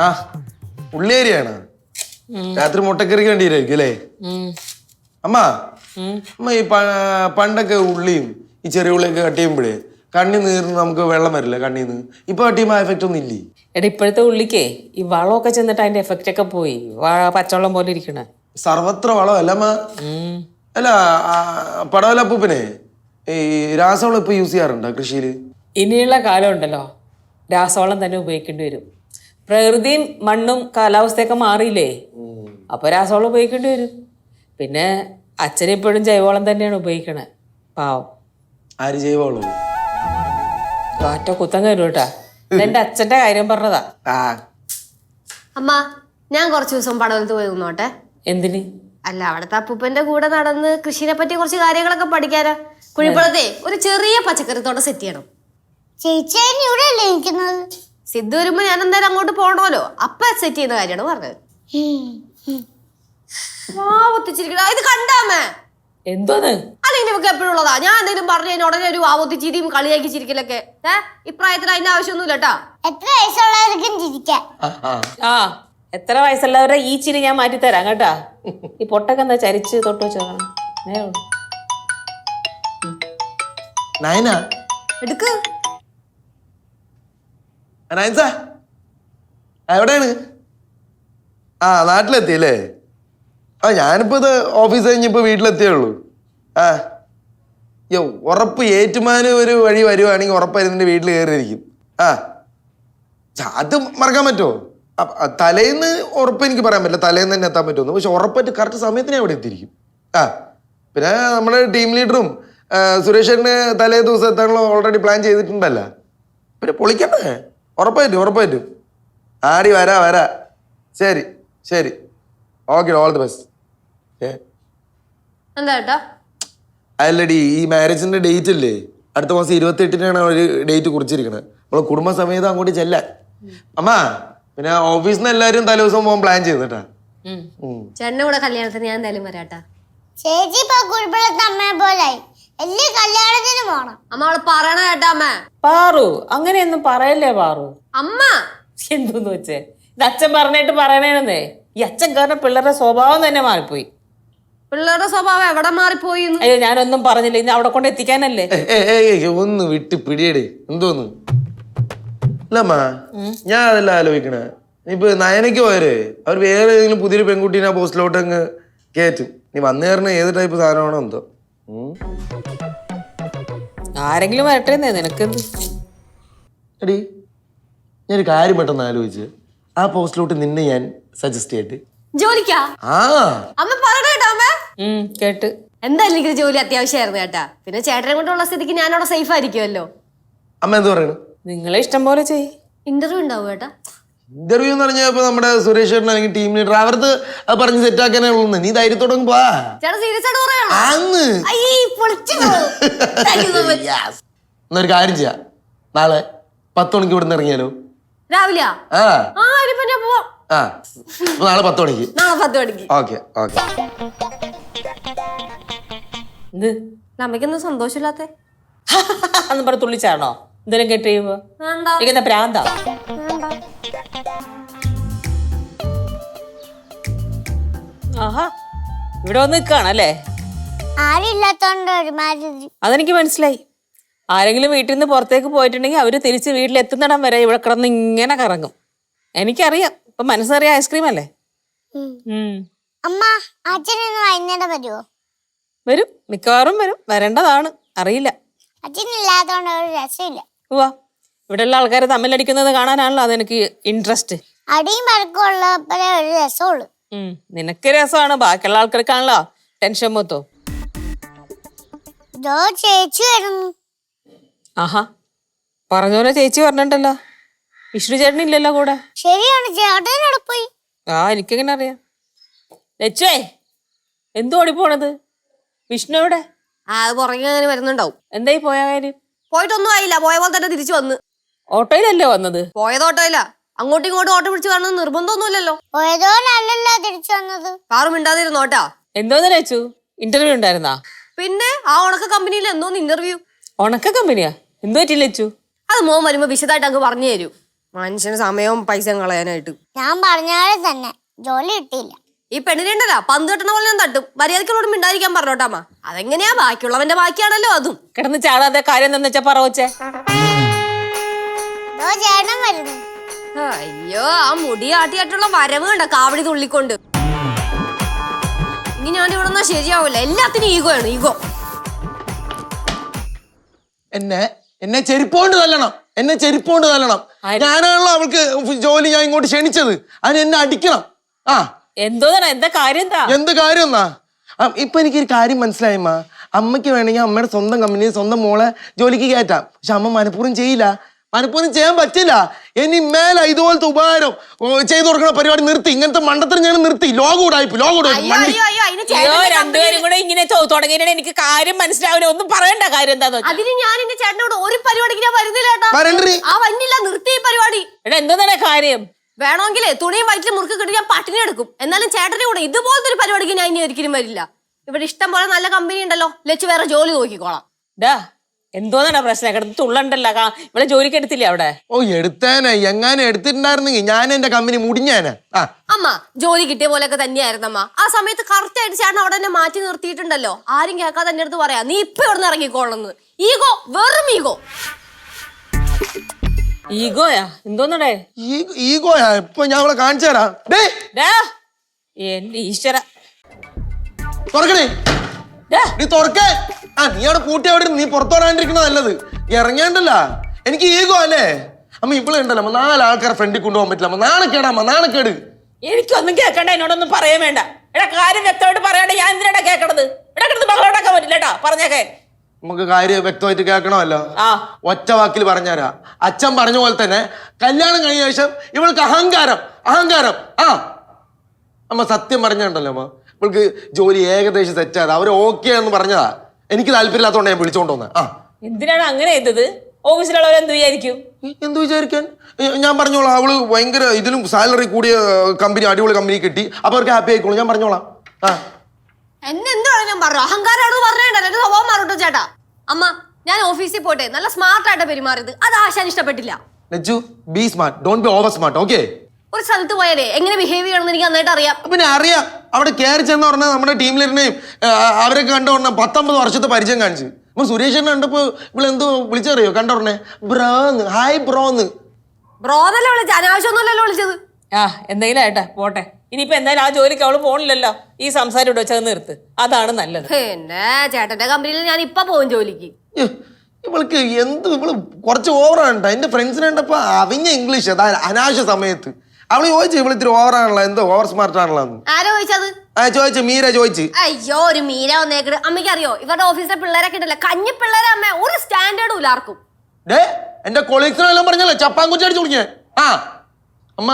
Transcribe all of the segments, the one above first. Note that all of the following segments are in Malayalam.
ആ ഉള്ളേരിയാണ് രാത്രി മുട്ടക്കറിക്ക് വേണ്ടിയിരിക്കും അല്ലേ അമ്മ അമ്മ ഈ പണ്ടൊക്കെ ഉള്ളിയും ഈ ചെറിയ ഉള്ളിയൊക്കെ കട്ട് ചെയ്യുമ്പോഴേ കണ്ണി നീർന്ന് നമുക്ക് വെള്ളം വരില്ല കണ്ണീന്ന് ഇപ്പൊ കട്ട് ചെയ്യുമ്പോൾ ആ എഫക്റ്റ് ഒന്നും ഇല്ലേ? എടാ ഇപ്പോഴത്തെ ഉള്ളിക്കേ ഈ വളമൊക്കെ ചെന്നിട്ട് അതിന്റെ എഫക്റ്റ് ഒക്കെ പോയി പച്ചവെള്ളം പോലെ ഇരിക്കണ സർവത്ര വളമല്ല അമ്മ. അല്ല പടവലപ്പൂപ്പനെ ഈ രാസവളം ഇപ്പൊ യൂസ് ചെയ്യാറുണ്ടോ കൃഷിയില്? ഇനിയുള്ള കാലം ഉണ്ടല്ലോ രാസവളം തന്നെ ഉപയോഗിക്കേണ്ടി വരും. പ്രകൃതിയും മണ്ണും കാലാവസ്ഥയൊക്കെ മാറിയില്ലേ, അപ്പൊ രാസവളം ഉപയോഗിക്കേണ്ടി വരും. പിന്നെ അച്ഛനെപ്പോഴും ജൈവവളം തന്നെയാണ് ഉപയോഗിക്കണേ. പാവം. ആര് ജൈവവളം? ഒറ്റ കുത്തം കയറും കേട്ടാ. എന്റെ അച്ഛന്റെ കാര്യം പറഞ്ഞതാ. അമ്മ ഞാൻ കുറച്ച് ദിവസം പടവലത്ത് പോയി നിന്നോട്ടെ. എന്തിന്? അല്ല അവിടുത്തെ അപ്പൂപ്പന്റെ കൂടെ നടന്ന് കൃഷിനെ പറ്റി കുറച്ച് കാര്യങ്ങളൊക്കെ പഠിക്കാനാ. കുഴിപ്പുറത്തെ ഒരു ചെറിയ പച്ചക്കറിത്തോട്ടം സെറ്റ് ചെയ്യണം. ചേച്ചി ഇവിടെയല്ലേ നിൽക്കുന്നത്? സിദ്ധു വരുമ്പോ ഞാൻ എന്തായാലും അങ്ങോട്ട് പോകണമല്ലോ, അപ്പ സെറ്റ് ചെയ്യുന്ന കാര്യമാണ് പറഞ്ഞത്. ഇത് കണ്ടാമേ എന്തോന്ന്? അല്ലെങ്കിൽ നമുക്ക് എപ്പോഴും ഉള്ളതാ. ഞാൻ എന്തെങ്കിലും പറഞ്ഞു കഴിഞ്ഞാൽ ഉടനെ ഒരു വാവൊത്തിച്ചിരിയും കളിയാക്കി ചിരിക്കലൊക്കെ. ഇപ്രായത്തിൽ അതിന്റെ ആവശ്യമൊന്നുമില്ല കേട്ടാ. എത്ര വയസ്സുള്ളവർക്കും ചിരിക്കാം. ആ എത്ര വയസ്സുള്ളവരെ ഈ ചിരി ഞാൻ മാറ്റിത്തരാം കേട്ടാ. ഈ പൊട്ടൊക്കെ എന്താ ചരിച്ച് തൊട്ട് വെച്ചോക്കണം. എടുക്ക് എവിടെയാണ്? ആ നാട്ടിലെത്തിയല്ലേ? ആ ഞാനിപ്പോ ഇത് ഓഫീസ് കഴിഞ്ഞിപ്പോ വീട്ടിലെത്തിയുള്ളൂ. ആ യോ ഉറപ്പ് ഏറ്റുമാന് ഒരു വഴി വരുവാണെങ്കിൽ ഉറപ്പായിരുന്നു നിന്റെ വീട്ടിൽ കയറിയിരിക്കും. ആ അത് മറക്കാൻ പറ്റുമോ? തലേന്ന് ഉറപ്പ് എനിക്ക് പറയാൻ പറ്റില്ല, തലേന്ന് തന്നെ എത്താൻ പറ്റുമെന്ന്. പക്ഷെ ഉറപ്പായിട്ട് കറക്റ്റ് സമയത്തിന് അവിടെ എത്തിയിരിക്കും. ആ പിന്നെ നമ്മുടെ ടീം ലീഡറും സുരേഷേട്ടന് തലേ ദിവസം എത്താനുള്ള ഓൾറെഡി പ്ലാൻ ചെയ്തിട്ടുണ്ടല്ലോ. പിന്നെ പൊളിക്കണ്ടേ? ഉറപ്പായിട്ടും ആടി വരാ. ശരി ശരി, ഓക്കെ, ഓൾ ദി ബെസ്റ്റ്. എന്താ കേട്ടാ? അല്ലടി ഈ മാരേജിന്റെ ഡേറ്റ് അല്ലേ അടുത്ത മാസം 28-നാണ് ഒരു ഡേറ്റ് കുറിച്ചിരിക്കണത്. നമ്മളെ കുടുംബസമേതം അങ്ങോട്ട് ചെല്ലാൻ. അമ്മ പിന്നെ ഓഫീസിൽ നിന്ന് എല്ലാവരും തലേ ദിവസം പോകാൻ പ്ലാൻ ചെയ്തിട്ടാ. ചേട്ടന്റെ കൂടെ കല്യാണത്തിന് ഞാൻ എന്തായാലും വരാട്ടാ. ചേച്ചി ഇപ്പൊ കുഴിപ്പുറത്ത് അമ്മയെ പോലായി. എല്ലാ കല്യാണത്തിന് പോണം. അമ്മ അവള് പറയണ കേട്ടാ. അമ്മ പാറു അങ്ങനെയൊന്നും പറയല്ലേ പാറു. അമ്മ എന്തോന്ന് വെച്ചേ? ഇത് അച്ഛൻ പറഞ്ഞിട്ട് പറയണേന്നേ. ഈ അച്ഛൻ കാരണം പിള്ളേരുടെ സ്വഭാവം തന്നെ മാറിപ്പോയി. പിള്ളേരുടെ സ്വഭാവം എവിടെ മാറിപ്പോയി? അയ്യോ ഞാനൊന്നും പറഞ്ഞില്ല, ഇന്ന് അവിടെ കൊണ്ട് എത്തിക്കാനല്ലേ. ഒന്ന് വിട്ട് പിടിയടേ. എന്തോന്ന് അല്ലമ്മ, ഞാൻ അതെല്ലാം ആലോചിക്കണേ. ഇപ്പൊ നയനയ്ക്ക് പോയരേ അവർ വേറെ ഏതെങ്കിലും പുതിയൊരു പെൺകുട്ടീനെ പോസ്റ്റിലോട്ട് അങ്ങ് കയറ്റും. നീ വന്നു കയറുന്ന ഏത് ടൈപ്പ് സാധനമാണോ എന്തോ. ആരെങ്കിലും വരട്ടേന്നേ നിനക്കെന്ത്? എടി ഞാനൊരു കാര്യം പെട്ടെന്ന് ആലോചിച്ച് ആ പോസ്റ്റിലോട്ട് നിന്നെ ഞാൻ സജസ്റ്റ് ചെയ്തിട്ട് ജോലിക്കാ? അമ്മ പറയണ കേട്ടോ. അമ്മ കേട്ട്. എന്തായാലും എനിക്ക് ജോലി അത്യാവശ്യമായിരുന്നു കേട്ടാ. പിന്നെ ചേട്ടനെ കൊണ്ടുള്ള സ്ഥിതിക്ക് ഞാൻ അവിടെ സേഫ് ആയിരിക്കുമല്ലോ. അമ്മ എന്ത് പറയണു? നിങ്ങളെ ഇഷ്ടം പോലെ ചെയ്. ഇന്റർവ്യൂ ഉണ്ടാവും കേട്ടാ. ഇന്റർവ്യൂ എന്ന് പറഞ്ഞാൽ ഇപ്പൊ നമ്മുടെ സുരേഷ് ചേട്ടൻ അല്ലെങ്കിൽ ടീം ലീഡർ അവർക്ക് അത് പറഞ്ഞ് സെറ്റ് ആക്കാനേ ഉള്ളൂ. നീ ധൈര്യത്തോടെ പോവാ. ചേട്ടാ സീരിയസ് ആയിട്ട് പറയണോ? എന്നൊരു കാര്യം ചെയ്യാം, നാളെ 10 മണിക്ക് ഇവിടുന്ന് ഇറങ്ങിയാലോ? രാവിലെയാ? നാളെ 10 മണിക്ക്. നാളെ 10 മണിക്ക്. ഓക്കെ. നമ്മക്കൊന്നും സന്തോഷമില്ലാത്ത അന്ന് പറഞ്ഞ തുള്ളിച്ചാണോ എന്തെങ്കിലും കേട്ട് കഴിയുമ്പോ? എനിക്കെന്താ പ്രാന്താ? ആഹാ ഇവിടെ വന്ന് നിൽക്കാണല്ലേ? ആരില്ലാത്തോണ്ട് ഒരുമാതിരി. അതെനിക്ക് മനസ്സിലായി. ആരെങ്കിലും വീട്ടിൽ നിന്ന് പുറത്തേക്ക് പോയിട്ടുണ്ടെങ്കിൽ അവര് തിരിച്ച് വീട്ടിലെത്തുന്നിടം വരെ ഇവിടെ കിടന്ന് ഇങ്ങനെ കറങ്ങും. എനിക്കറിയാം, ഇപ്പൊ മനസ്സറിയ ഐസ്ക്രീം അല്ലേ. അമ്മ അച്ഛനൊന്ന് വൈകുന്നേരം വരുമോ? വരും, മിക്കവാറും വരും. വരേണ്ടതാണ്, അറിയില്ല. അച്ഛനില്ലാത്തോണ്ട് ഒരു രസമില്ല. ഇവിടെയുള്ള ആൾക്കാർ തമ്മിലടിക്കുന്നത് കാണാനാണല്ലോ അതെനിക്ക് ഇൻട്രസ്റ്റ്. അടിയും പഴക്കമുള്ളപ്പോഴേ ഒരു രസമുള്ളൂ. നിനക്ക് രസമാണ്, ബാക്കിയുള്ള ആൾക്കാർക്കാണല്ലോ ടെൻഷൻ മൊത്തം. ചേച്ചി വരുന്നു. ആഹാ പറഞ്ഞോലെ ചേച്ചി പറഞ്ഞിട്ടല്ലോ. വിഷ്ണു ചേട്ടൻ ഇല്ലല്ലോ കൂടെ. ശരിയാണ്, ചേട്ടനോട് പോയി. എനിക്കെങ്ങനെ അറിയാം? ലച്ചുവേ എന്തു ഓടിപ്പോണത്? വിഷ്ണു എവിടെ? അത് പുറകെ അങ്ങനെ വരുന്നുണ്ടാവും. എന്തായി പോയ കാര്യം? പോയിട്ടൊന്നും ആയില്ല, പോയ പോലെ തന്നെ തിരിച്ചു വന്ന്. ഓട്ടോയിലല്ലേ വന്നത്? പോയത് ഓട്ടോയില്ല. അങ്ങോട്ടും ഇങ്ങോട്ടും ഓട്ടോ പിടിച്ച് വരണമെന്ന് നിർബന്ധമൊന്നുമില്ലല്ലോ. പോയതോലല്ലോ തിരിച്ചു വന്നത്. കാറും മിണ്ടാതിരുന്നോട്ടാ. എന്തോന്ന് ലച്ചു, ഇന്റർവ്യൂ ഉണ്ടായിരുന്നാ? പിന്നെ ആ ഉണക്ക കമ്പനിയിൽ എന്തോന്ന് ഇന്റർവ്യൂ. ഉണക്ക കമ്പനിയാ? എന്തു പറ്റി ലച്ചു? അത് മോൻ വരുമ്പോ വിശദമായിട്ട് അങ്ങ് പറഞ്ഞു തരൂ. മനുഷ്യന് സമയവും പൈസയും കളയാനായിട്ട്. ഞാൻ പറഞ്ഞാലെ തന്നെ ജോലി കിട്ടിയില്ല. ഈ പെണ്ണിനുണ്ടല്ല പന്ത് കെട്ടണ പോലെ ഞാൻ തട്ടും. മര്യാദക്കുള്ളോട് മിണ്ടായിരിക്കാൻ പറഞ്ഞോട്ടാമ്മ. അതെങ്ങനെയാ, ബാക്കിയുള്ളവന്റെ ബാക്കിയാണല്ലോ അതും. കിടന്ന് ചാടാതെ കാര്യം എന്താ വെച്ചാ പറ വെച്ചേ. ചേട്ടൻ വരുന്നു. അയ്യോ, ആ മുടി ആട്ടിയായിട്ടുള്ള വരവ് കണ്ട കാവടി തുള്ളിക്കൊണ്ട്. ഇനി ഞാൻ ഇവിടെ നിന്നാ ശരിയാവൂല. എല്ലാത്തിനും ഈഗോ ആണ്, ഈഗോ. എന്നെ ചെരുപ്പോണ്ട് തല്ലണം, എന്നെ ചെരുപ്പോണ്ട് തല്ലണം. ഞാനാണല്ലോ അവൾക്ക് ജോലി ഞാൻ ഇങ്ങോട്ട് ക്ഷണിച്ചത്, അതിന് എന്നെ അടിക്കണം. ആ എന്തോന്നാ, എന്താ കാര്യം? എന്താ എന്ത് കാര്യം എന്നാ? ഇപ്പൊ എനിക്കൊരു കാര്യം മനസ്സിലായമ്മ. അമ്മയ്ക്ക് വേണമെങ്കിൽ അമ്മയുടെ സ്വന്തം കമ്പനിയിൽ സ്വന്തം മോളെ ജോലിക്ക് കയറ്റാം. പക്ഷെ അമ്മ മനഃപൂർവ്വം ചെയ്യില്ല, മനഃപൂർവ്വം ചെയ്യാൻ പറ്റില്ല. ഇനി മേലെ ഇതുപോലത്തെ ഉപകാരം ചെയ്തു കൊടുക്കുന്ന പരിപാടി നിർത്തി. ഇങ്ങനത്തെ മണ്ടത്തിന് ഞാൻ നിർത്തി. രണ്ടുപേരും കൂടെ ഇങ്ങനെ തുടങ്ങിയിട്ട് എനിക്ക് കാര്യം മനസ്സിലാവില്ല. ഒന്നും പറയണ്ട, കാര്യം എന്താന്ന് വെച്ചാൽ. അതിന് ഞാൻ എന്റെ ചേട്ടനോട് ഒരു പരിപാടിക്ക് ഞാൻ വരുന്നില്ല. ആ വന്നില്ല, നിർത്തി ഈ പരിപാടി. എടാ എന്തോന്നാ കാര്യം? വേണമെങ്കിലേ തുണിയും വയറ്റിൽ മുറുക്ക് കിട്ടി ഞാൻ പട്ടിണി എടുക്കും. എന്നാലും ചേട്ടന്റെ കൂടെ ഇതുപോലത്തെ ഒരു പരിപാടിക്ക് ഞാൻ ഇനി ഒരിക്കലും വരില്ല. ഇവിടെ ഇഷ്ടം പോലെ നല്ല കമ്പനി ഉണ്ടല്ലോ, ലച്ചു വേറെ ജോലി നോക്കിക്കോളാം. ഡാ എന്തോന്നാ പ്രശ്നം? കിടന്ന് തുള്ളണ്ടല്ല, ഇവിടെ ജോലിക്ക് എടുത്തില്ലേ അവിടെ? ഓ എടുത്തേനെ, എങ്ങാനും എടുത്തിട്ടുണ്ടായിരുന്നെങ്കിൽ ഞാൻ എന്റെ കമ്പനി മുടിഞ്ഞേനെ. അമ്മ ജോലി കിട്ടിയ പോലെയൊക്കെ തന്നെയായിരുന്നമ്മ. ആ സമയത്ത് കറക്റ്റ് ആയിട്ട് ചേട്ടൻ അവിടെ തന്നെ മാറ്റി നിർത്തിയിട്ടുണ്ടല്ലോ. ആരും കേൾക്കാതെ എന്റെ അടുത്ത് പറയാ, നീ ഇപ്പൊ ഇവിടെ നിന്ന് ഇറങ്ങിക്കോളന്ന്. ഈഗോ, വെറും ഈഗോ. ഈഗോയാ? എന്തോന്നടേ ഈഗോയാ? ഇപ്പൊ ഞാൻ അവളെ കാണിച്ചു തരാം. എന്റെ ഈശ്വര, തുറക്കണേ, നീ തുറക്കേ. നീ അവിടെ പൂട്ടി അവിടെ നീ പുറത്തോടാണ്ടിരിക്കണ നല്ലത്. ഇറങ്ങേണ്ടല്ല. എനിക്ക് ഈഗോ അല്ലേ അമ്മ? ഇവിടെ ഉണ്ടല്ലോ അമ്മ, 4 ആൾക്കാരെ ഫ്രണ്ടിൽ കൊണ്ടുപോകാൻ പറ്റില്ല അമ്മ. നാണക്കേടാമ്മ, നാണക്കേട്. എനിക്കൊന്നും കേൾക്കണ്ട, എന്നോടൊന്നും പറയാൻ വേണ്ട. എടാ കാര്യം വ്യക്തമായിട്ട് പറയാണ്ട് ഞാൻ എന്തിനാ കേൾക്കണത്? ഇവിടെ കിടന്ന് ബഹളോടാക്കാൻ പറ്റില്ല കേട്ടോ, പറഞ്ഞേക്കേ. നമുക്ക് കാര്യം വ്യക്തമായിട്ട് കേൾക്കണമല്ലോ. ഒറ്റ വാക്കിൽ പറഞ്ഞുതരാ. അച്ഛൻ പറഞ്ഞ പോലെ തന്നെ കല്യാണം കഴിഞ്ഞ ശേഷം ഇവൾക്ക് അഹങ്കാരം, അഹങ്കാരം. അമ്മ സത്യം പറഞ്ഞുണ്ടല്ലോ അമ്മ, ഇവൾക്ക് ജോലി ഏകദേശം സെറ്റായത്. അവര് ഓക്കെ എന്ന് പറഞ്ഞതാ. എനിക്ക് താല്പര്യമില്ലാത്തോണ്ട് ഞാൻ വിളിച്ചോണ്ട് വന്നേ. എന്തിനാണ് അങ്ങനെ ചെയ്തത്? ഓഫീസിലുള്ളവരെന്ത് വിചാരിക്കും? എന്ത് വിചാരിക്കാൻ? ഞാൻ പറഞ്ഞോളാം. അവള് ഭയങ്കര ഇതിലും സാലറി കൂടിയ കമ്പനി, അടിപൊളി കമ്പനി കിട്ടി. അപ്പൊ അവർക്ക് ഹാപ്പി ആയിക്കോളൂ. ഞാൻ പറഞ്ഞോളാം. എന്നെന്താണ് ഞാൻ പറഞ്ഞു? അഹങ്കാരാണെന്ന് പറഞ്ഞേണ്ടല്ലോ, എന്റെ സ്വഭാവം മാറട്ടോ ചേട്ടാ. അമ്മ ഞാൻ ഓഫീസിൽ പോട്ടെ, നല്ല സ്മാർട്ട് ആയിട്ട് പെരുമാറിയത് അത് ആശാൻ ഇഷ്ടപ്പെട്ടില്ല. B smart, don't be over smart. Okay? ഒരു സ്ഥലത്ത് പോയാലേ എങ്ങനെ ബിഹേവ് ചെയ്യണമെന്ന് എനിക്ക് നന്നായിട്ട് അറിയാം. പിന്നെ അറിയാം. അവിടെ കയറി ചെന്ന് പറഞ്ഞാൽ നമ്മുടെ ടീം ലീഡറിനെയും അവരൊക്കെ കണ്ട പറഞ്ഞ 19 വർഷത്തെ പരിചയം കാണിച്ചു. അപ്പൊ സുരേഷ് കണ്ടപ്പോ ഇവളെന്തോ വിളിച്ചറിയോ? കണ്ടോർന്നെ ബ്രോന്ന്, ഹായ് ബ്രോന്ന്. ബ്രോന്നല്ലേ വിളിച്ചത്, അനാവശ്യമൊന്നുമല്ലല്ലോ വിളിച്ചത്. എന്തെങ്കിലും ആയിട്ടാ പോട്ടെ. ഇനിയിപ്പോ എന്തായാലും ആ ജോലിക്ക് അവള് പോണില്ലല്ലോ. ഈ സംസാരം ഇവിടെ വെച്ചത് നിർത്ത്, അതാണ് നല്ലത്. പിന്നെ ചേട്ടന്റെ കമ്പനിയിൽ ഞാൻ ഇപ്പൊ പോകും ജോലിക്ക്. ഇവൾക്ക് ഇവള് കുറച്ച് ഓവറാണ്. എന്റെ ഫ്രണ്ട്സിനെ കണ്ടപ്പോ അവിഞ്ഞ ഇംഗ്ലീഷ് അനാവശ്യ സമയത്ത്. അവള് ചോദിച്ചു ഇവള് ഇത്തിരി ഓവറാണല്ലോ, എന്തോ ഓവർ സ്മാർട്ട് ആണല്ലോ. ആരോ ചോദിച്ചത്? ചോദിച്ചു, മീര ചോദിച്ചു. അയ്യോ, ഒരു മീര വന്നേക്കട്. അമ്മയ്ക്ക് അറിയോ ഇവരുടെ ഓഫീസിലെ പിള്ളേരൊക്കെ ഉണ്ടല്ലോ, കഞ്ഞി പിള്ളേരെ. അമ്മ ഒരു സ്റ്റാൻഡേർഡും ഇല്ലാർക്കും. എന്റെ കൊളീഗ്സിനെല്ലാം പറഞ്ഞല്ലോ ചപ്പാങ്കുറ്റി അടിച്ചു കുടിക്കേ. അമ്മ,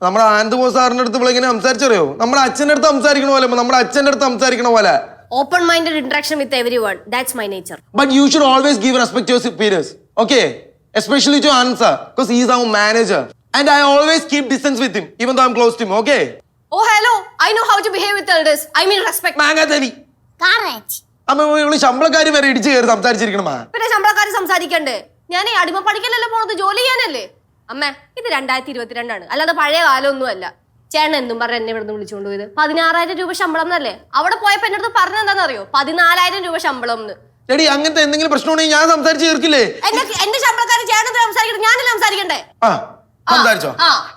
നമ്മുടെ ആനന്ദ് ബോസ് സാറിന്റെ അടുത്ത് ഇവിടെ ഇങ്ങനെ സംസാരിച്ചറിയോ? നമ്മുടെ അച്ഛൻ്റെ അടുത്ത് സംസാരിക്കണ പോലെ, നമ്മുടെ അച്ഛൻ്റെ അടുത്ത് സംസാരിക്കണ പോലെ. Open minded interaction with everyone, that's my nature. But you should always give respect to your superiors, okay? Especially to Anand sir, because he is our manager. And I always keep distance with him, even though I'm close to him, okay? Oh, hello. I know how to behave with elders. I mean respect. മാങ്ങാത്തരി. Correct. അമ്മ, ഇവള് ശമ്പളക്കാരി വരെ ഇടിച്ചു കയറി സംസാരിച്ചിരിക്കണ. പിന്നെ ശമ്പളക്കാര് സംസാരിക്കണ്ടേ? ഞാൻ അടിമ പഠിക്കലല്ലേ പോണത്, ജോലി ചെയ്യാനല്ലേ. അമ്മ, ഇത് 2022 അല്ലാതെ പഴയ കാലമൊന്നും അല്ല. ചേട്ടൻ എന്തും പറഞ്ഞ എന്നെ ഇവിടെ നിന്ന് വിളിച്ചുകൊണ്ട് പോയത് 16,000 രൂപ ശമ്പളം എന്നല്ലേ? അവിടെ പോയപ്പോ എന്റെ അടുത്ത് പറഞ്ഞ എന്താണെന്നറിയോ? 14,000 രൂപ ശമ്പളം എന്ന്. എടി, അങ്ങനത്തെ എന്തെങ്കിലും പ്രശ്നമുണ്ടെങ്കിൽ ഞാൻ സംസാരിച്ച് തീർക്കില്ലേ? എന്റെ ശമ്പളക്കാര് ചേട്ടൻ സംസാരിക്കട്ടെ, ഞാനല്ലേ സംസാരിക്കണ്ടേ? സംസാരിച്ചോ?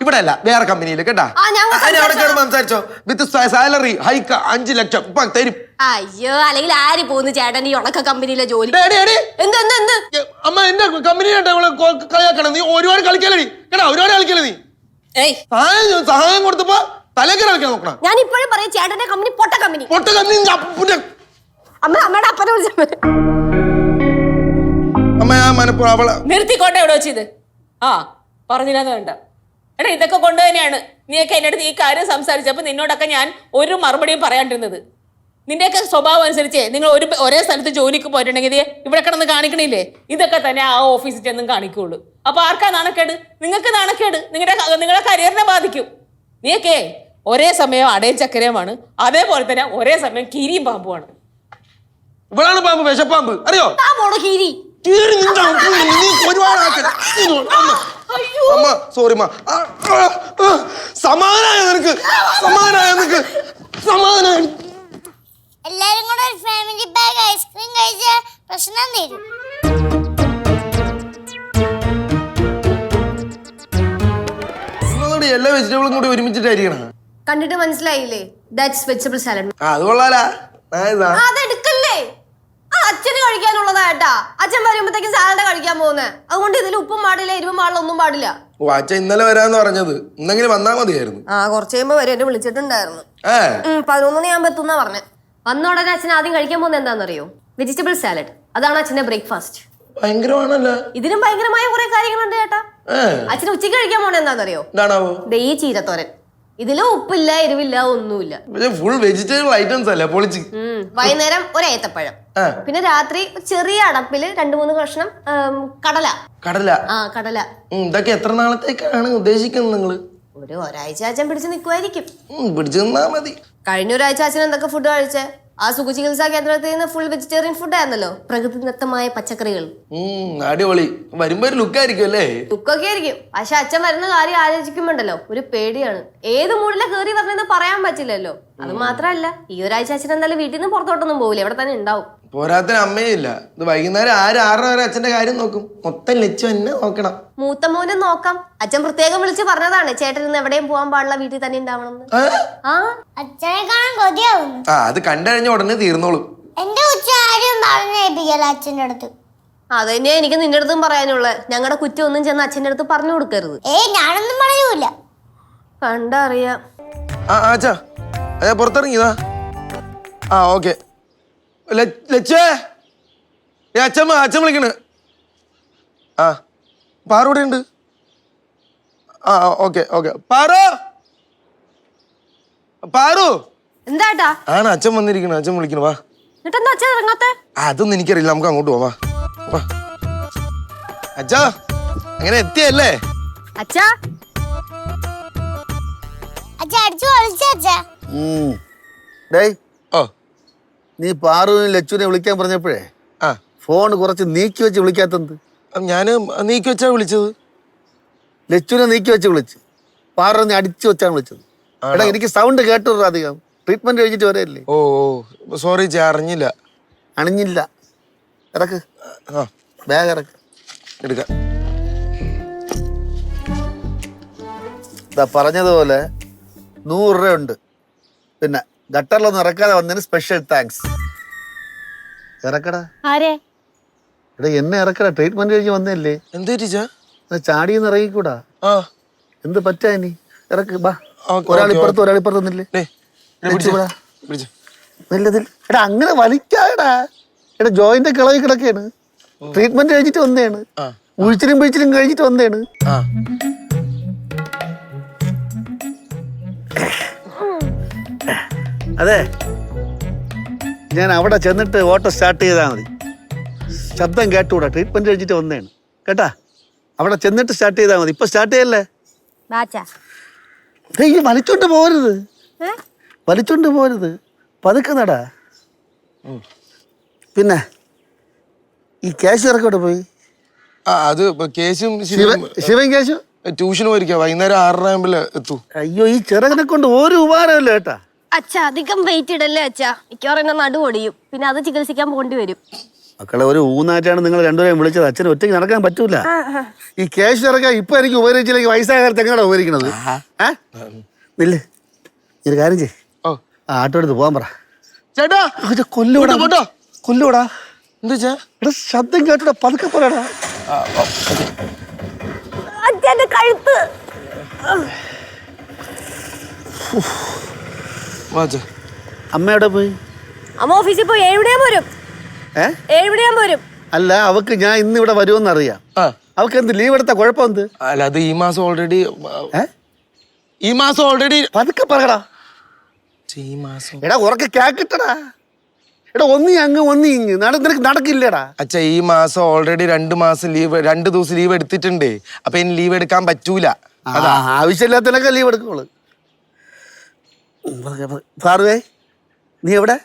ഇവിടെ അല്ല, വേറെ കമ്പനിയിൽ കേട്ടാ. സംസാരിച്ചോ? വിത്ത് സാലറി ഹൈക്ക് 5 ലക്ഷം ഇപ്പൊ തരും. അയ്യോ, അല്ലെങ്കിൽ ആര് പോകുന്നു ചേട്ടൻ ഈ ഉണക്ക കമ്പനിയിലെ ജോലി? അമ്മ, എന്റെ കമ്പനിയായിട്ട് കളിയാക്കണം. നീ ഒരുപാട് കളിക്കല്ലേ കേട്ടാ, ഒരുപാട് കളിക്കല്ലേ നീ. സഹായം കൊടുത്തപ്പോ തലക്കര കളിക്കാൻ നോക്കണം. ഞാൻ ഇപ്പോഴും പറയും ചേട്ടന്റെ കമ്പനി പൊട്ട കമ്പനി. പൊട്ട കമ്പനി. അമ്മയുടെ അപ്പനെ വിളിച്ച അമ്മ, ഞാൻ മനപ്പൂർവ്വം അവളെ നിർത്തിക്കോട്ടെ ഇവിടെ വെച്ചത്. പറഞ്ഞില്ലാന്ന് വേണ്ട. എടാ, ഇതൊക്കെ കൊണ്ട് തന്നെയാണ് നീയൊക്കെ എൻ്റെ അടുത്ത് ഈ കാര്യം സംസാരിച്ചപ്പോൾ നിന്നോടൊക്കെ ഞാൻ ഒരു മറുപടിയും പറയാണ്ടിരുന്നത്. നിന്റെയൊക്കെ സ്വഭാവം അനുസരിച്ച് നിങ്ങൾ ഒരേ സ്ഥലത്ത് ജോലിക്ക് പോയിട്ടുണ്ടെങ്കിൽ ഇവിടെ കിടന്ന് കാണിക്കണില്ലേ? ഇതൊക്കെ തന്നെ ആ ഓഫീസിൽ ചെന്നും കാണിക്കുള്ളൂ. അപ്പൊ ആർക്കാ നാണക്കേട്? നിങ്ങൾക്ക് നാണക്കേട്. നിങ്ങളുടെ കരിയറിനെ ബാധിക്കും. നീയൊക്കെ ഒരേ സമയം അടയും ചക്കരയുമാണ്, അതേപോലെ തന്നെ ഒരേ സമയം കീരിയും പാമ്പുമാണ്. ഇവളാണ് പാമ്പ്, വിഷപ്പാമ്പ്. അറിയോ? കീരി ഒരുപാട് അമ്മ സോറി അമ്മ. സമാധാനായ നിനക്ക് സമാധാനായ. എല്ലാരും കൂടെ ഒരു ഫാമിലി പാക്ക് ഐസ്ക്രീം കഴിച്ച പ്രശ്നം തീരും. എല്ലാ വെജിറ്റബിളും കൂടി ഒരുമിച്ചിട്ടായിരിക്കണം. കണ്ടിട്ട് മനസ്സിലായില്ലേ? That's vegetable salad. അത് കൊള്ളാലാ. അതെടുക്കല്ലേ, അച്ഛന് കഴിക്കാനുള്ളതായിട്ടാ. അച്ഛൻ വരുമ്പോഴത്തേക്കും സാലഡ് കഴിക്കാൻ പോകുന്നത്. അതുകൊണ്ട് ഇതിൽ ഉപ്പും പാടില്ല, എരിവും പാടില്ല, ഒന്നും പാടില്ല. ഓ അച്ഛൻ ഇന്നലെ വരാന്ന് പറഞ്ഞത്. ഇന്നെങ്കിലും വന്നാ മതിയായിരുന്നു. കുറച്ച് കഴിയുമ്പോ വരെ എന്നെ വിളിച്ചിട്ടുണ്ടായിരുന്നു. 11 ഞാൻ എത്തുന്നാ പറഞ്ഞത്. വന്ന ഉടനെ അച്ഛൻ ആദ്യം കഴിക്കാൻ പോകുന്നത് എന്താണെന്നറിയോ? Vegetable salad. അതാണ് അച്ഛന്റെ ബ്രേക്ക്ഫാസ്റ്റ്. ഭയങ്കരമാണല്ലോ. ഇതിനും ഭയങ്കരമായ കുറെ കാര്യങ്ങളുണ്ട് ചേട്ടാ. അച്ഛൻ ഉച്ചയ്ക്ക് കഴിക്കാൻ പോണത് എന്താണെന്നറിയോ? ഈ ചീരത്തോരൻ. ഇതിലും ഉപ്പില്ല, എരിവില്ല, ഒന്നുമില്ല. ഫുൾ വെജിറ്റബിൾ ഐറ്റംസ് അല്ലേ പൊളിച്ച്. വൈകുന്നേരം ഒരു ഏത്തപ്പഴം. പിന്നെ രാത്രി ചെറിയ അടപ്പില് 2-3 കഷ്ണം കടല. കടല. ഇതൊക്കെ എത്ര നാളത്തേക്കാണ് ഉദ്ദേശിക്കുന്നത് നിങ്ങള്? ഒരാഴ്ച അച്ഛൻ പിടിച്ചു നിൽക്കുമായിരിക്കും. പിടിച്ചു നിന്നാ മതി. കഴിഞ്ഞ ഒരാഴ്ച അച്ഛൻ എന്തൊക്കെ ഫുഡ് കഴിച്ചേ? ആ സുഖചികിത്സാ കേന്ദ്രത്തിൽ നിന്ന് ഫുൾ വെജിറ്റേറിയൻ ഫുഡ് ആയിരുന്നല്ലോ. പ്രകൃതിദത്തമായ പച്ചക്കറികൾ. അടിപൊളി. വരുമ്പോ ഒരു ലുക്കായിരിക്കും അല്ലേ? ലുക്കൊക്കെ ആയിരിക്കും. പക്ഷെ അച്ഛൻ വരുന്ന കാര്യം ആലോചിക്കുമ്പോണ്ടല്ലോ ഒരു പേടിയാണ്. ഏത് മൂടിലെ കയറി പറഞ്ഞെന്ന് പറയാൻ പറ്റില്ലല്ലോ. അത് മാത്രല്ല, ഈ ഒരാഴ്ച അച്ഛൻ എന്തായാലും വീട്ടിൽ നിന്ന് പുറത്തോട്ടൊന്നും പോകില്ല, ഇവിടെ തന്നെ ഉണ്ടാവും. പോരാത്തിന് അമ്മയും ഇല്ല. ഇത് വൈകുന്നേരം 6 വരെ അച്ഛന്റെ കാര്യം നോക്കും. മൊത്തം ലച്ചു തന്നെ നോക്കണം. മൂത്ത മോനെ നോക്കാം. അച്ഛൻ പ്രത്യേകം വിളിച്ച് പറഞ്ഞതാണ് ചേട്ടൻ ഇന്ന് എവിടെയും പോകാൻ പാടില്ല, വീട്ടിൽ തന്നെ ഉണ്ടാവണം. അച്ഛനെ കാണാൻ കൊതിയാവുന്നു. അത് കണ്ടുകഴിഞ്ഞ ഉടനെ തീർന്നോളും. എന്റെ ഉച്ച ആരും പറഞ്ഞേൽപ്പിക്കല അച്ഛന്റെ അടുത്ത്. അത് തന്നെയാ എനിക്ക് നിന്റെ അടുത്തും പറയാനുള്ളത്. ഞങ്ങളുടെ കുറ്റം ഒന്നും ചെന്ന് അച്ഛന്റെ അടുത്ത് പറഞ്ഞു കൊടുക്കരുത്. ഞാനൊന്നും പറയൂല. കണ്ടറിയാം. അച്ഛാ പുറത്തിറങ്ങിയതാ. ഓക്കെ. ലച്ചേ അച്ഛൻ വിളിക്കണ്. പാറൂടെ ഉണ്ട്. ഓക്കെ. പാറു എന്താട്ടാ? ആണ് അച്ഛൻ വന്നിരിക്കണ. അച്ഛൻ വിളിക്കണ. വാ. എന്നിട്ടെന്താ അച്ഛൻ ഇറങ്ങാത്തെ? അതൊന്നും എനിക്കറിയില്ല. നമുക്ക് അങ്ങോട്ട് പോവാ. അച്ഛാ അങ്ങനെ എത്തിയല്ലേ? അച്ഛാ അടിച്ചു വിളിച്ചാ. നീ പാറുവിനെ ലച്ചുവിനെ വിളിക്കാൻ പറഞ്ഞപ്പോഴേ ഫോൺ കുറച്ച് നീക്കി വെച്ച് വിളിക്കാത്തത്? ഞാന് നീക്കി വെച്ചാ വിളിച്ചത്. ലച്ചുവിനെ നീക്കി വെച്ച് വിളിച്ച് പാറുവിനെ അടിച്ചു വെച്ചാണ് വിളിച്ചത്. എടാ എനിക്ക് സൗണ്ട് കേട്ടോ അധികം. ട്രീറ്റ്മെന്റ് കഴിഞ്ഞിട്ട് വരെയല്ലേ? ഓ സോറി ചേ, അറിഞ്ഞില്ല. അണിഞ്ഞില്ല. ഇറക്ക്. ബാഗ് ഇറക്ക്. എടുക്കാം. പറഞ്ഞതുപോലെ 100 രൂപയുണ്ട്. പിന്നെ ഗട്ടറിലൊന്നും ഇറക്കാതെ വന്നതിന് സ്പെഷ്യൽ താങ്ക്സ്. ഇറക്കടാ. എടാ എന്നെ ഇറക്കടാ. ട്രീറ്റ്മെന്റ് കഴിഞ്ഞ് വന്നല്ലേ. എന്താ ടീച്ചാ? ചാടിയെന്ന് ഇറങ്ങിക്കൂടാ. എന്ത് പറ്റാ ഇനി? ഇറക്ക്. ബാ. ഒരാളിപ്പുറത്ത് നില്ലേ. എടാ അങ്ങനെ വലിക്കാടാ. എടാ ജോയിന്റ് കിളവി കിടക്കാണ്. ട്രീറ്റ്മെന്റ് കഴിഞ്ഞിട്ട് വന്നേണ്. ഉഴിച്ചിലും പിഴിച്ചിലും കഴിഞ്ഞിട്ട് വന്നേണ്. അതെ, ഞാൻ അവിടെ ചെന്നിട്ട് ഓട്ടോ സ്റ്റാർട്ട് ചെയ്താൽ മതി. ശബ്ദം കേട്ടുകൂടാ. ട്രീറ്റ്മെന്റ് കഴിച്ചിട്ട് വന്നേണ് കേട്ടാ. അവിടെ ചെന്നിട്ട് സ്റ്റാർട്ട് ചെയ്താൽ മതി. ഇപ്പൊ സ്റ്റാർട്ട് ചെയ്യല്ലേ. ഈ വലിച്ചോണ്ട് പോരുത്. പതുക്കെ നടാ. പിന്നെ ഈ ക്യാഷ് ഇറക്കോട്ടെ പോയി. അത് കേശും ശിവൻ ക്യാഷ് ട്യൂഷന് പോയിരിക്കാം. വൈകുന്നേരം 6 ആകുമ്പോ എത്തൂ. അയ്യോ ഈ ചെറുകനെ കൊണ്ട് ഒരു ഉപകാരമല്ല കേട്ടാ. അച്ഛാ അധികം വെയിറ്റ് ഇടല്ലേ അച്ഛാ. മിക്കവാറും എന്നെ നടുവൊടിയും. പിന്നെ അത് ചികിത്സിക്കാൻ പോകേണ്ടി വരും. മക്കളെ ഒരു ഊന്നായിട്ടാണ് നിങ്ങൾ രണ്ടുപേരെയും വിളിച്ചത്. അച്ഛന് ഒറ്റയ്ക്ക് നടക്കാൻ പറ്റൂല. ഈ ക്യാഷ് ഇറക്കാൻ ഇപ്പൊ എനിക്ക് ഉപകരിച്ചില്ലെങ്കിൽ വയസ്സായ കാലത്ത് എങ്ങനെയാ ഉപകരിക്കണത്? നില്ലേ ഒരു കാര്യം ചെയ്. ആട്ടോ എടുത്ത് പോകാൻ പറ. ചേട്ടാ കൊല്ലൂടാ. എന്താ എടാ ശബ്ദം കേട്ടോടാ. പതുക്കെ പറയടാ. അച്ഛന്റെ കഴുത്ത്. അമ്മയുടെ പോയി. അമ്മ ഓഫീസിൽ പോയി. 7 വരും. അല്ല അവക്ക് ഞാൻ ഇന്ന് ഇവിടെ വരുമെന്ന് അറിയാം. അവക്ക് എന്ത് ലീവ് എടുത്ത കുഴപ്പം എന്ത്? അല്ല അത് ഈ മാസം ഓൾറെഡി പതുക്കെ പറയടാ. എടാ ഉറക്കെ കേക്കിട്ടടാ. എടാ ഒന്നി അങ്ങ് ഒന്നി ഇങ്ങ് നിനക്ക് നടക്കില്ലടാ. അച്ഛാ ഈ മാസം ഓൾറെഡി 2 ദിവസം ലീവ് എടുത്തിട്ടുണ്ട്. അപ്പൊ ഇനി ലീവ് എടുക്കാൻ പറ്റൂല. ആവശ്യമില്ലാത്തതിനൊക്കെ ലീവ് എടുക്കുള്ളൂ. പാറുവേ നീ എവിടെ?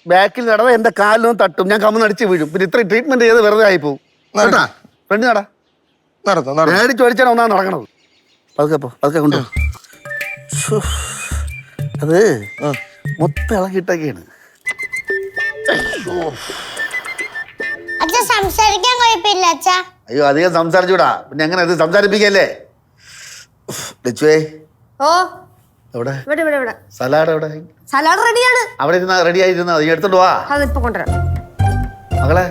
ബാക്കിൽ നടന്ന എന്റെ കാലിലും തട്ടും. ഞാൻ കമ്മന്നടിച്ച് വീഴും. പിന്നെ ഇത്രയും ട്രീറ്റ്മെന്റ് ചെയ്ത് വെറുതെ ആയി പോകും. ഫ്രണ്ട് നടാ. നടത്തോ നടത്തോ. മേടിച്ച് മേടിച്ചാണ് ഒന്നാണ് നടക്കണത്. അതൊക്കെ കൊണ്ടു അത് മൊത്തം ഇളകിയിട്ടൊക്കെയാണ്. അച്ഛ സംസാരിക്കാൻ കുഴപ്പമില്ല അച്ഛാ. അയ്യോ അധികം സംസാരിച്ചൂടാ, പിന്നെ എങ്ങനെ ഇത് സംസാരിപ്പിക്കല്ലേ. ലച്ചുവേ ഓ എവിടെ ഇവിടെ ഇവിടെ ഇവിടെ സലാഡ് എവിടെ? സലാഡ് റെഡിയാണ്. അവിടെ ഇരുന്ന റെഡി ആയിരുന്ന നീ എടുത്തോണ്ട് വാ. അതിപ്പോ കൊണ്ടുവരാം. മകളെ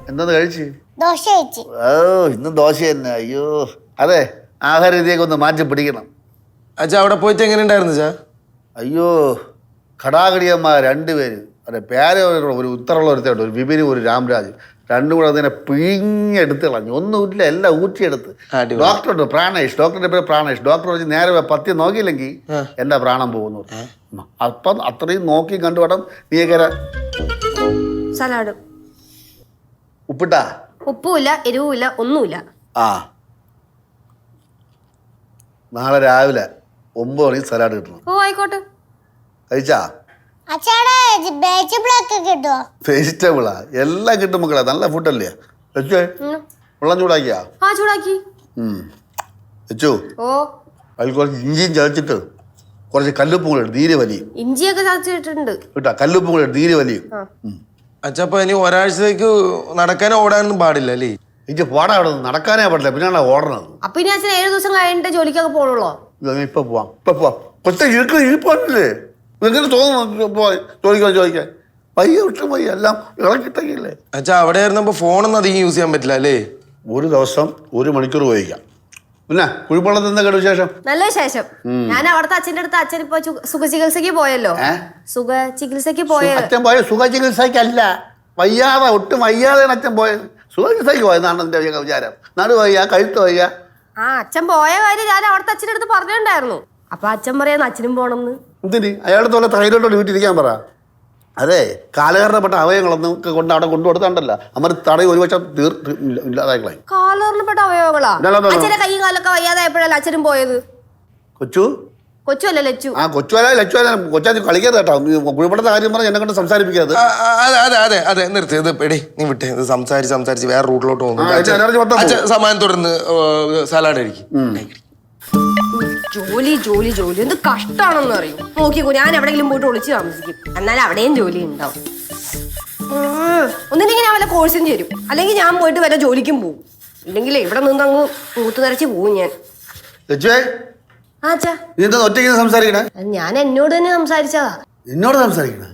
എന്തോന്ന് കഴിച്ച്? ദോശ കഴിച്ച്. ഓ ഇന്നും ദോശ തന്നെ. അയ്യോ അതെ, ആഹാര രീതിയൊക്കെ ഒന്ന് മാറ്റി പിടിക്കണം. അച്ഛാ അവിടെ പോയിട്ട് എങ്ങനെ ഉണ്ടായിരുന്നു അച്ഛാ? അയ്യോ ഘടാഘടിയന്മാർ രണ്ടുപേര്, അതെ പേരെ ഒരു ഉത്തരമുള്ള ഒരുത്തുണ്ട്, ഒരു വിപിനും ഒരു രാംരാജ്, രണ്ടും കൂടെ അതിനെ പിഴിഞ്ഞെടുത്ത് കളഞ്ഞു. ഒന്നുമില്ല, എല്ലാം ഊറ്റിയെടുത്ത്. അടിപൊളി. ഡോക്ടറുണ്ട് പ്രാണേഷ്, ഡോക്ടറുടെ പേര് പ്രാണേഷ്. ഡോക്ടർ വെച്ച് നേരെ പത്തി നോക്കിയില്ലെങ്കിൽ എൻ്റെ പ്രാണം പോകുന്നു. അപ്പം അത്രയും നോക്കി കണ്ടുപടം നീക്കര സലാഡ് ഉപ്പിട്ടാ? ഉപ്പുമില്ല, എരിവുമില്ല, ഒന്നുമില്ല. ആ നാളെ രാവിലെ 9 മണിക്ക് സലാഡ് കിട്ടണം. ഓ ആയിക്കോട്ടെ. കഴിച്ചാ? അച്ഛാടെ വെജിറ്റബിളൊക്കെ കിട്ടുമോ? വെജിറ്റബിളാ എല്ലാം കിട്ടും മക്കളെ, നല്ല ഫുഡല്ലേ. വെച്ചേ വെള്ളം ചൂടാക്കിയാ? ആ ചൂടാക്കി. വെച്ചു ഓ അതിൽ കുറച്ച് ഇഞ്ചിയും ചതച്ചിട്ട് കുറച്ച് കല്ലുപ്പും കൂടെ ഇട്ട് തീരെ വലിയും ഇഞ്ചിയൊക്കെ ചതച്ചിട്ടുണ്ട് കേട്ടാ. കല്ലുപ്പും കൂടെ ഇട്ട് തീരെ വലിയും. അച്ഛാ അപ്പൊ ഇനി ഒരാഴ്ചത്തേക്ക് നടക്കാനോ ഓടാനൊന്നും പാടില്ല അല്ലേ? എനിക്ക് പോടാ അവിടെ നിന്ന്, നടക്കാനേ പാടില്ല, പിന്നെയാണ് ഓടണത്. അപ്പൊ ഇനി അച്ഛൻ 7 ദിവസം കഴിഞ്ഞിട്ട് ജോലിക്കൊക്കെ പോണുള്ളോ? ഇപ്പൊ പോവാം. കൊച്ച ഇരിപ്പോണ്ടല്ലേ നിങ്ങനെ തോന്നുന്നു ചോദിക്കാൻ വയ്യ വിട്ടും വയ്യ, എല്ലാം ഇളക്കിട്ടല്ലേ. അച്ഛാ അവിടെ ആയിരുന്നപ്പോ ഫോണൊന്നും അധികം യൂസ് ചെയ്യാൻ പറ്റില്ല അല്ലേ? ഒരു ദിവസം 1 മണിക്കൂർ ഉപയോഗിക്കാം. പിന്നെ കുഴിപ്പള്ളത്തിൽ നിന്ന് കേട്ട വിശേഷം? നല്ല വിശേഷം. ഞാൻ അവിടുത്തെ അച്ഛൻ്റെ അടുത്ത്, അച്ഛൻ ഇപ്പൊ സുഖചികിത്സക്ക് പോയല്ലോ. സുഖചികിത്സക്ക് പോയ അച്ഛൻ പോയ സുഖ ചികിത്സക്കല്ല, വയ്യാതെ ഒട്ടും വയ്യാതെയാണ് അച്ഛൻ പോയത്. സുഖ ചികിത്സയ്ക്ക് പോയതാണ് എൻ്റെ വിചാരം. നടു വയ്യ, കഴുത്ത് വയ്യ. ആ അച്ഛൻ പോയ കാര്യം ഞാൻ അവിടുത്തെ അച്ഛൻ്റെ അടുത്ത് പറഞ്ഞിട്ടുണ്ടായിരുന്നു. അപ്പൊ അച്ഛൻ പറയാന്ന് അച്ഛനും പോണെന്ന്. എന്തിന് അയാളുടെ തോലെ തൈരോട്ടോട് വീട്ടിലിരിക്കാൻ പറ. അതെ കാലഹരണപ്പെട്ട അവയവങ്ങളൊന്നും കൊണ്ട് അവിടെ കൊണ്ടുകൊടുത്താണ്ടല്ല അമ്മ തടയും ഒരു പക്ഷം ഇല്ലാതാക്കളായി. കാലഹരണപ്പെട്ട അവയവങ്ങളാ? അച്ഛന്റെ കൈയും കാലൊക്കെ വയ്യാതായപ്പോഴല്ല അച്ഛനും പോയത്. കൊച്ചു അല്ല ലച്ചു. ആ കൊച്ചാ കളിക്കാതെ കേട്ടോ. കുഴിപ്പടത്തെ കാര്യം പറഞ്ഞ് എന്നെ കൊണ്ട് സംസാരിപ്പിക്കാതെ. അതെ നിർത്തി. ഇത് എടേ നീ വിട്ടേ, ഇത് സംസാരിച്ച് വേറെ റൂട്ടിലോട്ട് പോകുന്നു. സമാനം തുടർന്ന് സലാഡ് കഴിക്കും. ജോലി എന്ത് കഷ്ടാണെന്ന് അറിയും. നോക്കിക്കോ, ഞാൻ എവിടെയെങ്കിലും പോയിട്ട് ഒളിച്ച് താമസിക്കും, എന്നാലും അവിടെയും ജോലി ഉണ്ടാവും. ഒന്നില്ലെങ്കിൽ ഞാൻ വല്ല കോഴ്സും ചേരും, അല്ലെങ്കിൽ ഞാൻ പോയിട്ട് വല്ല ജോലിക്കും പോവും. ഇല്ലെങ്കിൽ ഇവിടെ നിന്ന് അങ്ങ് മൂത്ത് നിറച്ച് പോവും ഞാൻ. ഒറ്റയ്ക്ക് സംസാരിക്കണേ? ഞാൻ എന്നോട് തന്നെ സംസാരിച്ചതാ. എന്നോട് സംസാരിക്കണേ?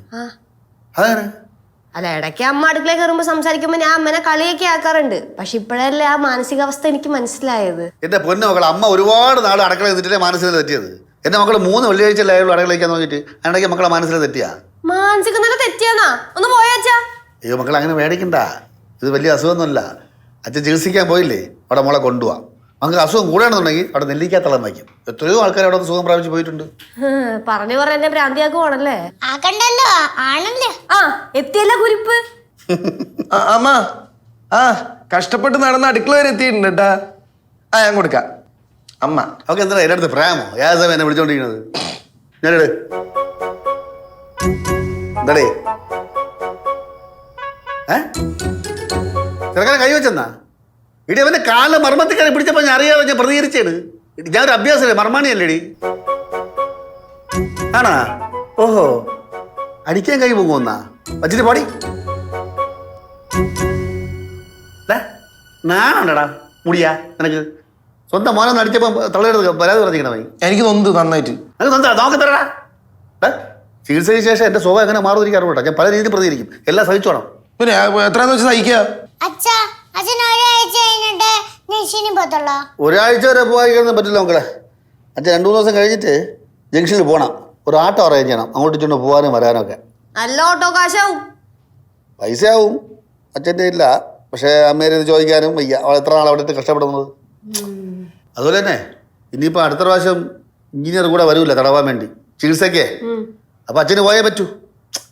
അല്ല ഇടയ്ക്ക് അമ്മ അടുക്കള കയറുമ്പോ സംസാരിക്കുമ്പോ ഞാൻ അമ്മനെ കളിയൊക്കെ ആക്കാറുണ്ട്. പക്ഷെ ഇപ്പോഴല്ലേ ആ മാനസികാവസ്ഥ എനിക്ക് മനസ്സിലായത്. എന്റെ പൊന്നു മക്കൾ, അമ്മ ഒരുപാട് നാൾ അടുക്കള നിന്നിട്ടേ മാനസിക തെറ്റിയത്. എന്റെ മക്കള് 3 വെള്ളിയാഴ്ച അടുക്കളയ്ക്കാൻ നോക്കിയിട്ട് അതിനിടയ്ക്ക് മക്കളെ മാനസിക തെറ്റിയാ. മാനസിക നില തെറ്റിയാന്നാ? ഒന്ന് പോയാച്ചാ. അയ്യോ മക്കൾ അങ്ങനെ മേടിക്കണ്ട, ഇത് വലിയ അസുഖമൊന്നുമല്ല. അച്ഛൻ ചികിത്സിക്കാൻ പോയില്ലേ, അവിടെ മോളെ കൊണ്ടുപോവാം. നമുക്ക് അസുഖം കൂടെയാണെന്നുണ്ടെങ്കിൽ അവിടെ നെല്ലിക്കാത്തളം വയ്ക്കും. എത്രയോ ആൾക്കാർ അവിടെ സുഖം പ്രാപിച്ചു പോയിട്ടുണ്ട്. പറഞ്ഞു എന്നെ ഭ്രാന്തിയാക്കുവാണല്ലേ? ആക്കണ്ടല്ലോ, ആണല്ലേ. ആ എത്തിയല്ല കുരിപ്പ്. അമ്മ കഷ്ടപ്പെട്ട് നടന്ന് അടുക്കള വരെ എത്തിയിട്ടുണ്ട് കേട്ടാ. ഞാൻ കൊടുക്കാം അമ്മ. അവർക്ക് എന്താ എൻ്റെ അടുത്ത് പ്രേമോ? ഏത് സമയം എന്നെ വിളിച്ചോണ്ടിരിക്കുന്നത്? ഞാനിട് എന്താടേ ചെറുക്കനെ കൈവച്ചെന്നാ ഇടി അവന്റെ കാലിലെ മർമ്മത്തിക്കാരെ പിടിച്ചപ്പോ ഞാൻ അറിയാതെ ഞാൻ പ്രതികരിച്ചേണ്. ഞാൻ ഒരു അഭ്യാസമല്ലേ, മർമാണിയല്ലേടി? ആണാ? ഓഹോ, അടിക്കാൻ കൈ പോകുന്നാ വച്ചിട്ട് പാടി നാണുണ്ടടാ മുടിയാ നിനക്ക്. സ്വന്തം മോനൊന്നും അടിച്ചപ്പോ തള്ളയെടുത്ത് പരാതി പറഞ്ഞിരിക്കണേ. എനിക്ക് നൊന്ത് നന്നായിട്ട്. അത് നന്നാ നോക്കി തരടാ. ചികിത്സയ്ക്ക് ശേഷം എന്റെ സ്വഭാവം എങ്ങനെ മാറുതിരിക്കാറുണ്ടോ? ഞാൻ പല രീതിയിൽ പ്രതികരിക്കും, എല്ലാം സഹിച്ചോണം. പിന്നെ എത്രയാന്ന് വെച്ചാൽ സഹിക്കുക. അച്ഛൻ ഒരാഴ്ച കഴിഞ്ഞിട്ട് ജംഗ്ഷനിൽ പോകത്തുള്ളോ? ഒരാഴ്ച വരെ പോകാൻ പറ്റില്ല മക്കളെ. അച്ഛൻ 2-3 ദിവസം കഴിഞ്ഞിട്ട് ജംഗ്ഷനിൽ പോകണം. ഒരു ആട്ടോ അറേഞ്ച് ചെയ്യണം, അങ്ങോട്ട് ഇച്ചോണ്ട് പോകാനും വരാനൊക്കെ. നല്ല ഓട്ടോ കാശാവും. പൈസ ആവും, അച്ഛൻ്റെ ഇല്ല. പക്ഷേ അമ്മേരെ ഇത് ചോദിക്കാനും വയ്യ, അവൾ എത്ര നാൾ അവിടെ കഷ്ടപ്പെടുന്നത്. അതുപോലെ തന്നെ ഇനിയിപ്പോൾ അടുത്ത പ്രാവശ്യം എഞ്ചിനീയർ കൂടെ വരൂല തടവാൻ വേണ്ടി ചികിത്സയ്ക്ക്. അപ്പോൾ അച്ഛന് പോയേ പറ്റൂ,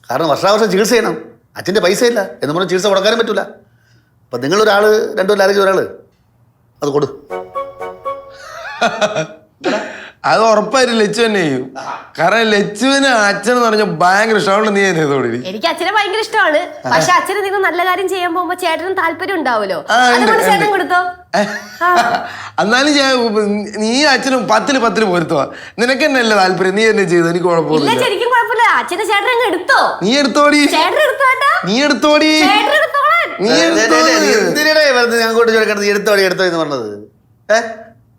കാരണം വർഷാവർഷം ചികിത്സ ചെയ്യണം. അച്ഛൻ്റെ പൈസ ഇല്ല എന്ന് പറഞ്ഞാൽ ചികിത്സ കൊടുക്കാനും പറ്റൂല. അപ്പം നിങ്ങളൊരാൾ 2 കൊല്ലം ആരെങ്കിലും ഒരാൾ അത് കൊടു. അത് ഉറപ്പായിട്ട് ലച്ചു തന്നെ ചെയ്യും. കാരണം ലച്ചുവിന് അച്ഛനെന്ന് പറഞ്ഞ ഭയങ്കര ഇഷ്ടമാണ്. നീ തന്നെ ഇതോടി. എനിക്ക് അച്ഛനെ ഭയങ്കര ഇഷ്ടമാണ്. പക്ഷെ അച്ഛന് നിങ്ങൾ നല്ല കാര്യം ചെയ്യാൻ പോകുമ്പോ ചേട്ടനും താല്പര്യം ഉണ്ടാവുമല്ലോ. ആ, ഉണ്ട്, അതുകൊണ്ട് ചേട്ടൻ ഉണ്ട്. കൊടുത്തോ. എന്നാലും നീ അച്ഛനും 10 പൊരുത്തുവാ. നിനക്ക് തന്നെ അല്ലേ താല്പര്യം, നീ തന്നെ ചെയ്തു. എനിക്ക് ഇല്ല, കുഴപ്പമൊന്നുമില്ല. ശരിക്കും കുഴപ്പമില്ല. അച്ഛനെ ചേട്ടൻ അങ്ങ് എടുത്തോ. നീ എടുത്തോടി, ചേട്ടൻ എടുത്തോട്ടാ. നീ എടുത്തോടി, ചേട്ടൻ എടുത്തോളാൻ. നീ എടുത്തോ. അങ്ങോട്ട് ചോദിക്കണത് എടുത്തോ എന്ന് പറഞ്ഞത്?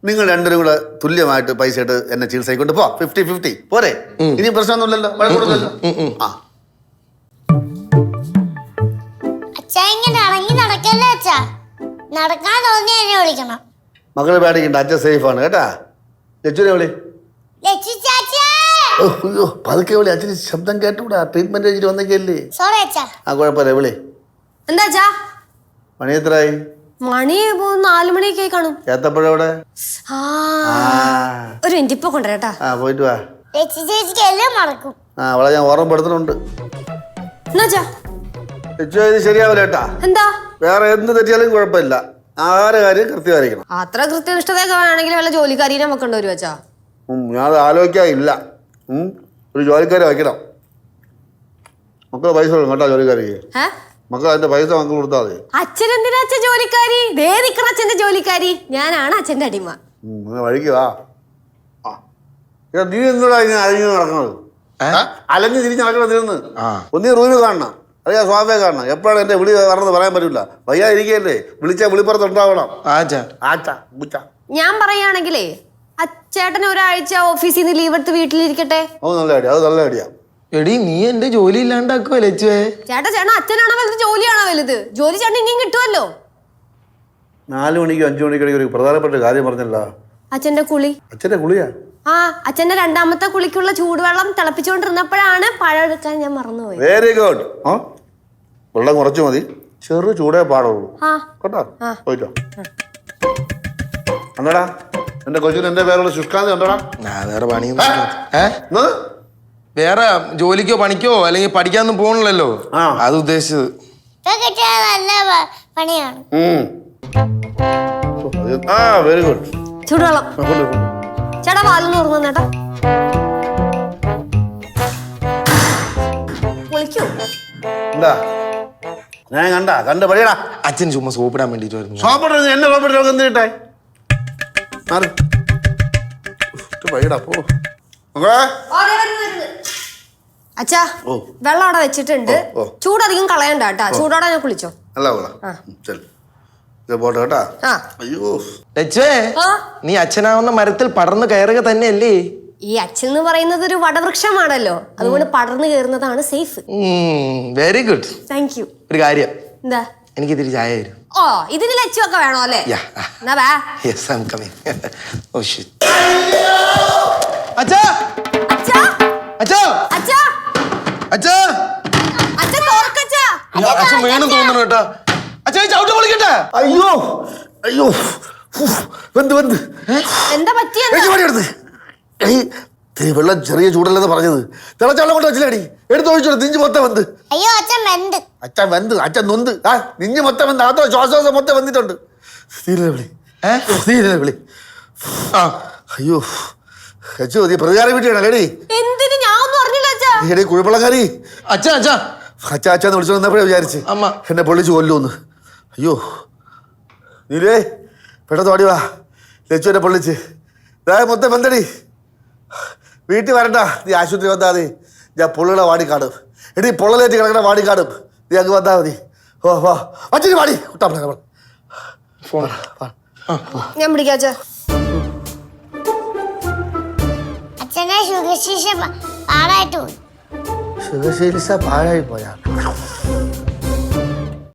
നിങ്ങൾ രണ്ടുപേരും കൂടെ തുല്യമായിട്ട് പൈസ ഇട്ട് എന്നെ ചികിത്സയ്ക്കൊണ്ട് പോ. 50-50 പോരെ? ഇനി പ്രശ്നമൊന്നുമില്ലല്ലോ, വഴക്കൂടുന്നല്ലോ. ആ അച്ഛാ ഇങ്ങനെ ഇറങ്ങി നടക്കല്ലേ അച്ഛാ. നടക്കാൻ തോന്നി എന്നെ വിളിക്കണം. മകള് പേടിക്കണ്ട, അച്ഛൻ സേഫാണ് കേട്ടാ. ലച്ചുനെ വിളി. ലച്ചു ചാച്ചാ. അയ്യോ പതുക്കെ വിളി, അച്ഛന് ശബ്ദം കേട്ടുകൂടാ. ട്രീറ്റ്മെന്റ് കഴിച്ചിട്ട് വന്നേക്കല്ലേ. സോറി അച്ഛാ. ആ കുഴപ്പമില്ല, വിളി. എന്താ അച്ഛാ? മണി എത്രയായി? മണി 4 മണിയൊക്കെ കാണും. ഏത്തപ്പഴവിടെ? ഒരു മിനിറ്റ് ഇപ്പൊ കൊണ്ടുവരട്ടാ. ആ പോയിട്ട് വാ. ലച്ചു ചേച്ചിക്ക് എല്ലാം മറക്കും. ആ അവളെ ഞാൻ ഓർമ്മപ്പെടുത്തുന്നുണ്ട്. എന്നാച്ചാ? ലച്ചു ഇത് ശരിയാവില്ല കേട്ടാ. എന്താ? വേറെ എന്ത് തെറ്റിയാലും കുഴപ്പമില്ല, ആരെ കാര്യം കൃത്യമായിരിക്കണം. അത്ര കൃത്യനിഷ്ഠതയൊക്കെ വേണമെങ്കിൽ വല്ല ജോലിക്കാരിനെ വെക്കേണ്ടി വരും അച്ഛാ. ഞാൻ അത് ആലോചിക്കാനില്ല. ഒരു ജോലിക്കാരെ വയ്ക്കണം. മക്കളെ പൈസ കൊടുക്കും കേട്ടോ ജോലിക്കാരിക്ക്. മക്കൾ അതിന്റെ പൈസ മക്കൾ കൊടുത്താൽ മതി. അച്ഛൻ എന്തിനാ അച്ഛൻ ജോലിക്കാരി? ദേ നിക്കണ അച്ഛന്റെ ജോലിക്കാരി. ഞാനാണ് അച്ഛന്റെ അടിമ. വഴിക്ക് വാ. നീ എന്നോടാ ഇങ്ങനെ അലഞ്ഞു നടക്കുന്നത്? അലഞ്ഞു തിരിഞ്ഞ് നടക്കണം. തിരുന്ന് ഒന്നീ റൂമിൽ കാണണം, അറിയാ സോഫയെ കാണണം. എപ്പോഴാണ് എന്റെ വിളി പറഞ്ഞത് പറയാൻ പറ്റില്ല. വയ്യാ ഇരിക്കല്ലേ, വിളിച്ചാൽ വിളിപ്പുറത്ത് ഉണ്ടാവണം. ഞാൻ പറയുകയാണെങ്കിലേ അച്ചേട്ടൻ ഒരാഴ്ച ഓഫീസിൽ നിന്ന് ലീവ് എടുത്ത് വീട്ടിലിരിക്കട്ടെ. അത് നല്ല ഐഡിയ, അത് നല്ല ഐഡിയ. എടി നീ എന്റെ ജോലി ഇല്ലാണ്ടാക്കുവോ ലച്ചുവേ? ചേട്ടൻ അച്ഛനാണോ വലുത് ജോലിയാണോ വലുത്? ജോലി ചേട്ടൻ ഇനിയും കിട്ടുമല്ലോ. 4 മണിക്കും 5 മണിക്കും ഒരു പ്രധാനപ്പെട്ട കാര്യം പറഞ്ഞല്ലോ. അച്ഛന്റെ കുളി. അച്ഛന്റെ കുളിയാ? ആ അച്ഛന്റെ 2ാമത്തെ കുളിക്കുള്ള ചൂടുവെള്ളം തിളപ്പിച്ചുകൊണ്ടിരുന്നപ്പോഴാണ് പഴം എടുക്കാൻ ഞാൻ മറന്നുപോയി. Very good. വെള്ളം കുറച്ച് മതി, ചെറു ചൂടേ പാടുള്ളൂ കേട്ടോ. പോയിട്ടോ. കണ്ടടാ എന്റെ കൊച്ചിന് എന്റെ പേരുള്ള ശുഷ്കാന്തി കണ്ടടാ. വേറെ പണിയൊന്നും വേറെ ജോലിക്കോ പണിക്കോ അല്ലെങ്കിൽ പഠിക്കാനൊന്നും പോകണല്ലോ. അത് ഉദ്ദേശിച്ചത്. നല്ല പണിയാണ്. Very good. ചൂടുവെള്ളം ചേട്ടാ പാലൊന്ന് ഓർമ്മ ചേട്ടാ. വിളിക്കൂ. എന്താ ഞാൻ കണ്ട പഴയടാ. അച്ഛൻ ചുമ്മാ സോപ്പിടാൻ വേണ്ടിട്ട് വരുന്നു. സോപ്പിട എന്നെ സോപ്പിട്ട് എന്ത് കിട്ടാ? പഴയടാ പോ. അച്ഛാ വെള്ളം അവിടെ വെച്ചിട്ടുണ്ട്. ചൂടധികം കളയണ്ട കേട്ടാ. ചൂടോടെ ഞാൻ കുളിച്ചോ. പോട്ടെ കേട്ടാ. അയ്യോ ലച്ചുവേ, നീ അച്ഛനാവുന്ന മരത്തിൽ പടർന്നു കയറുക തന്നെയല്ലേ? ഈ അച്ഛൻ എന്ന് പറയുന്നത് ഒരു വടവൃക്ഷമാണല്ലോ, അതുകൊണ്ട് പടർന്നു കയറുന്നതാണ് safe. Very good. Thank you. ഒരു കാര്യം, എന്താ? എനിക്ക് ഇതിരി ചായ തരും. ഓ ഇതിന് ലച്ചൊക്കെ വേണോ അല്ലേ? എന്നാ വാ. Yes, I'm coming. Oh shit. അച്ഛാ അച്ഛാ അച്ഛാ അച്ഛാ അച്ഛാ അച്ഛൻ തോർക്കച്ചാ. അച്ഛൻ വേണം തോന്നുന്നു കേട്ടോ. അച്ഛാ ചവിട്ട് പൊളിക്കട്ടെ. അയ്യോ അയ്യോ എന്താ പറ്റിയ? വെള്ളം ചെറിയ ചൂടല്ലെന്ന് പറഞ്ഞത്. തിളച്ചാളം കൊണ്ട് വെച്ചില്ലേടി, എടുത്തൊഴിച്ചോ. നിഞ്ച് മൊത്തം വെന്ത്. അയ്യോ അച്ഛൻ വെന്ത്. അച്ഛൻ നൊന്ത്. നിഞ്ഞ് മൊത്തം വെന്ത്. അതോ ശ്വാസം മൊത്തം വെന്തിട്ടുണ്ട്. വിളി. അയ്യോ അച്ഛോ നീ പ്രതികാരം വീട്ടിയാണല്ലേടി? എന്തിന്? ഞാൻ ഒന്നും അറിഞ്ഞില്ല അച്ഛാ. എടീ കുഴപ്പമുള്ളക്കാരി. അച്ഛാന്ന് വിളിച്ചു വന്നപ്പോഴേ വിചാരിച്ച് എന്നെ പൊള്ളിച്ച് കൊല്ലുമെന്ന്. അയ്യോ നീലേ പെട്ടെന്ന് ഓടി വാ. ലച്ചു എന്നെ പൊള്ളിച്ച് മൊത്തം വെന്തടി. വീട്ടിൽ വരണ്ട, നീ ആശുപത്രി വന്നാൽ മതി. ഞാൻ പൊള്ളുകളെ വാടിക്കാടും. എടീ പൊള്ളലേറ്റ് കിടക്കണ വാടിക്കാടും. നീ അങ്ങ് വന്നാൽ മതി. ഓ വാ അച്ഛന് വാടി കുട്ടാ. ഞാൻ പിടിക്കാം അച്ഛാ. അച്ഛനെ ശുഗശീഷ പാടായിട്ട് പോയി. ശുഗശീലിസ പാഴായി പോയാ.